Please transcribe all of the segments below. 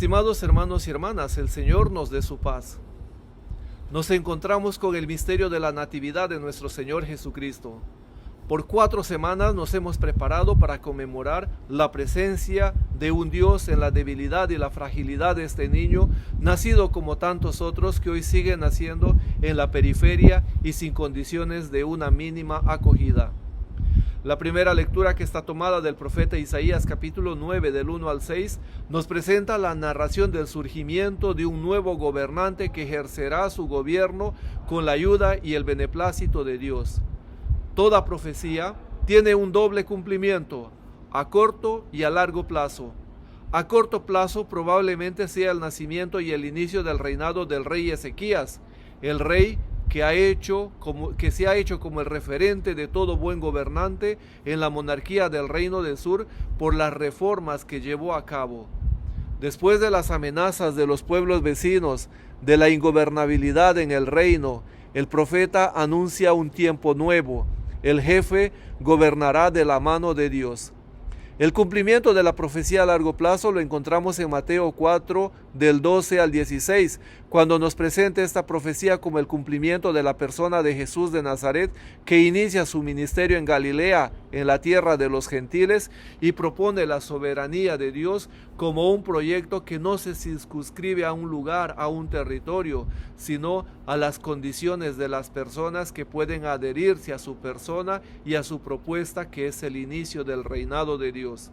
Estimados hermanos y hermanas, el Señor nos dé su paz. Nos encontramos con el misterio de la Natividad de nuestro Señor Jesucristo. Por 4 semanas nos hemos preparado para conmemorar la presencia de un Dios en la debilidad y la fragilidad de este niño, nacido como tantos otros que hoy siguen naciendo en la periferia y sin condiciones de una mínima acogida. La primera lectura, que está tomada del profeta Isaías capítulo 9 del 1 al 6, nos presenta la narración del surgimiento de un nuevo gobernante que ejercerá su gobierno con la ayuda y el beneplácito de Dios. Toda profecía tiene un doble cumplimiento, a corto y a largo plazo. A corto plazo probablemente sea el nacimiento y el inicio del reinado del rey Ezequías, el rey que se ha hecho como el referente de todo buen gobernante en la monarquía del Reino del Sur por las reformas que llevó a cabo. Después de las amenazas de los pueblos vecinos, de la ingobernabilidad en el reino, el profeta anuncia un tiempo nuevo. El jefe gobernará de la mano de Dios. El cumplimiento de la profecía a largo plazo lo encontramos en Mateo 4, del 12 al 16, cuando nos presenta esta profecía como el cumplimiento de la persona de Jesús de Nazaret, que inicia su ministerio en Galilea, en la tierra de los gentiles, y propone la soberanía de Dios como un proyecto que no se circunscribe a un lugar, a un territorio, sino a las condiciones de las personas que pueden adherirse a su persona y a su propuesta, que es el inicio del reinado de Dios.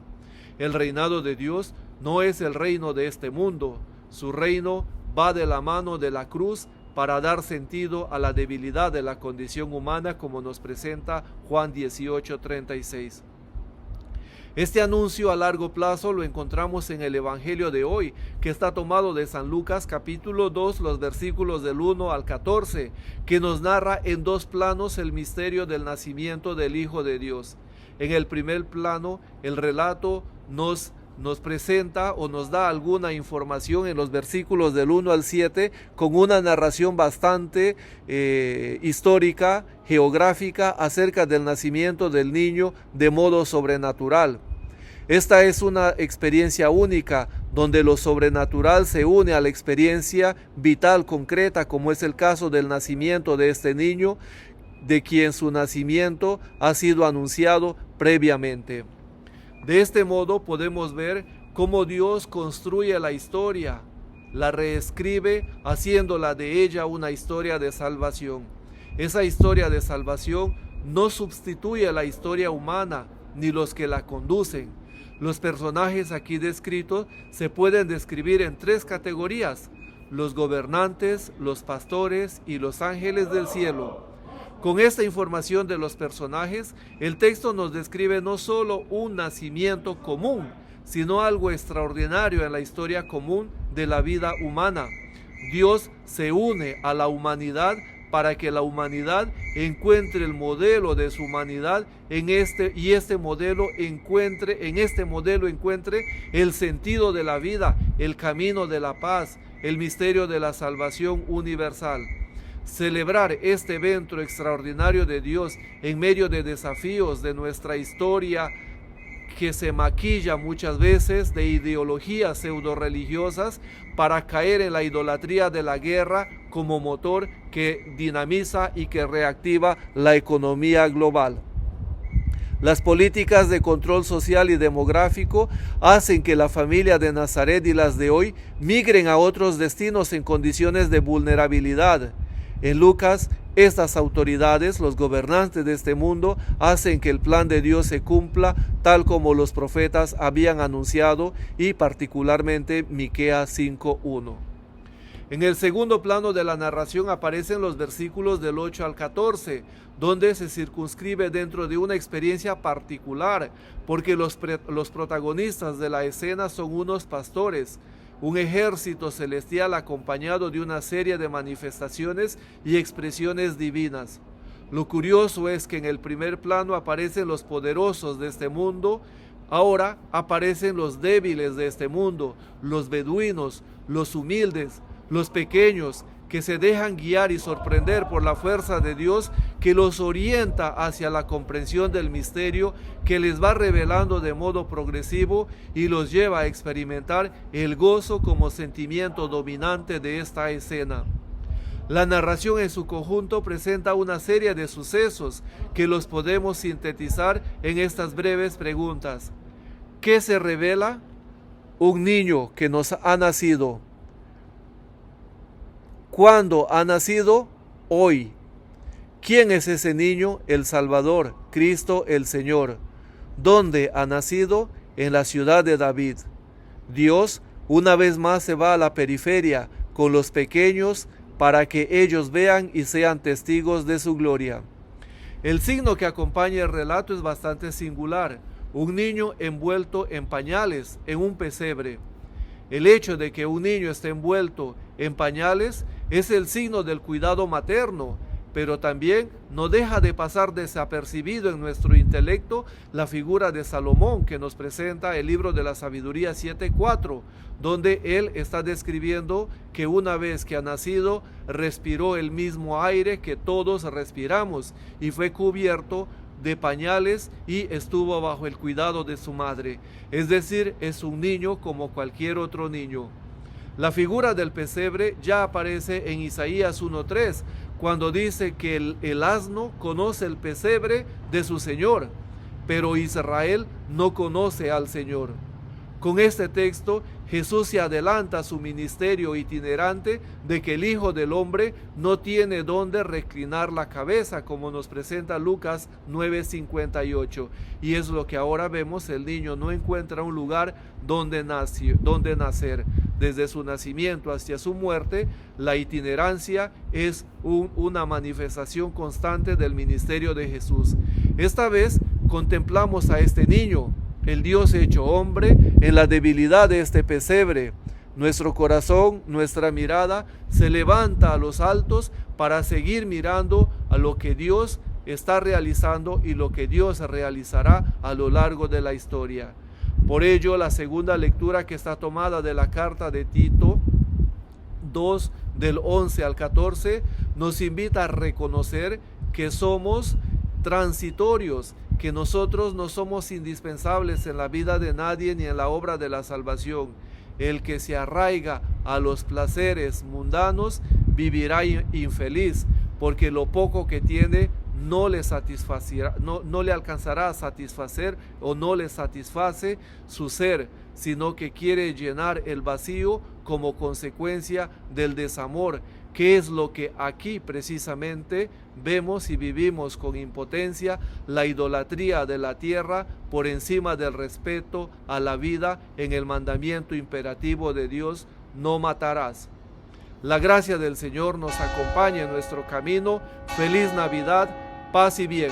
El reinado de Dios no es el reino de este mundo. Su reino va de la mano de la cruz para dar sentido a la debilidad de la condición humana, como nos presenta Juan 18:36. Este anuncio a largo plazo lo encontramos en el Evangelio de hoy, que está tomado de San Lucas capítulo 2, los versículos del 1 al 14, que nos narra en 2 planos el misterio del nacimiento del Hijo de Dios. En el primer plano, el relato nos presenta o nos da alguna información en los versículos del 1 al 7 con una narración bastante histórica, geográfica, acerca del nacimiento del niño de modo sobrenatural. Esta es una experiencia única, donde lo sobrenatural se une a la experiencia vital concreta, como es el caso del nacimiento de este niño, de quien su nacimiento ha sido anunciado previamente. De este modo podemos ver cómo Dios construye la historia, la reescribe, haciéndola de ella una historia de salvación. Esa historia de salvación no sustituye a la historia humana ni los que la conducen. Los personajes aquí descritos se pueden describir en 3 categorías: los gobernantes, los pastores y los ángeles del cielo. Con esta información de los personajes, el texto nos describe no solo un nacimiento común, sino algo extraordinario en la historia común de la vida humana. Dios se une a la humanidad para que la humanidad encuentre el modelo de su humanidad en este modelo encuentre el sentido de la vida, el camino de la paz, el misterio de la salvación universal. Celebrar este evento extraordinario de Dios en medio de desafíos de nuestra historia, que se maquilla muchas veces de ideologías pseudo-religiosas para caer en la idolatría de la guerra como motor que dinamiza y que reactiva la economía global. Las políticas de control social y demográfico hacen que la familia de Nazaret y las de hoy migren a otros destinos en condiciones de vulnerabilidad. En Lucas, estas autoridades, los gobernantes de este mundo, hacen que el plan de Dios se cumpla tal como los profetas habían anunciado, y particularmente Miqueas 5:1. En el segundo plano de la narración aparecen los versículos del 8 al 14, donde se circunscribe dentro de una experiencia particular, porque los protagonistas de la escena son unos pastores, un ejército celestial acompañado de una serie de manifestaciones y expresiones divinas. Lo curioso es que en el primer plano aparecen los poderosos de este mundo, ahora aparecen los débiles de este mundo, los beduinos, los humildes, los pequeños, que se dejan guiar y sorprender por la fuerza de Dios que los orienta hacia la comprensión del misterio que les va revelando de modo progresivo y los lleva a experimentar el gozo como sentimiento dominante de esta escena. La narración en su conjunto presenta una serie de sucesos que los podemos sintetizar en estas breves preguntas. ¿Qué se revela? Un niño que nos ha nacido. ¿Cuándo ha nacido? Hoy. ¿Quién es ese niño? El Salvador, Cristo el Señor. ¿Dónde ha nacido? En la ciudad de David. Dios una vez más se va a la periferia con los pequeños para que ellos vean y sean testigos de su gloria. El signo que acompaña el relato es bastante singular. Un niño envuelto en pañales, en un pesebre. El hecho de que un niño esté envuelto en pañales es el signo del cuidado materno, pero también no deja de pasar desapercibido en nuestro intelecto la figura de Salomón que nos presenta el libro de la Sabiduría 7:4, donde él está describiendo que una vez que ha nacido, respiró el mismo aire que todos respiramos y fue cubierto de pañales y estuvo bajo el cuidado de su madre. Es decir, es un niño como cualquier otro niño. La figura del pesebre ya aparece en Isaías 1:3, cuando dice que el asno conoce el pesebre de su Señor, pero Israel no conoce al Señor. Con este texto, Jesús se adelanta a su ministerio itinerante de que el Hijo del Hombre no tiene dónde reclinar la cabeza, como nos presenta Lucas 9:58. Y es lo que ahora vemos: el niño no encuentra un lugar donde nacer. Desde su nacimiento hasta su muerte, la itinerancia es una manifestación constante del ministerio de Jesús. Esta vez contemplamos a este niño, el Dios hecho hombre, en la debilidad de este pesebre. Nuestro corazón, nuestra mirada se levanta a los altos para seguir mirando a lo que Dios está realizando y lo que Dios realizará a lo largo de la historia. Por ello, la segunda lectura, que está tomada de la carta de Tito 2, del 11 al 14, nos invita a reconocer que somos transitorios, que nosotros no somos indispensables en la vida de nadie ni en la obra de la salvación. El que se arraiga a los placeres mundanos vivirá infeliz, porque lo poco que tiene no le satisfacerá, no le alcanzará a satisfacer o no le satisface su ser, sino que quiere llenar el vacío como consecuencia del desamor, que es lo que aquí precisamente vemos y vivimos con impotencia: la idolatría de la tierra por encima del respeto a la vida en el mandamiento imperativo de Dios: no matarás. La gracia del Señor nos acompañe en nuestro camino. Feliz Navidad, paz y bien.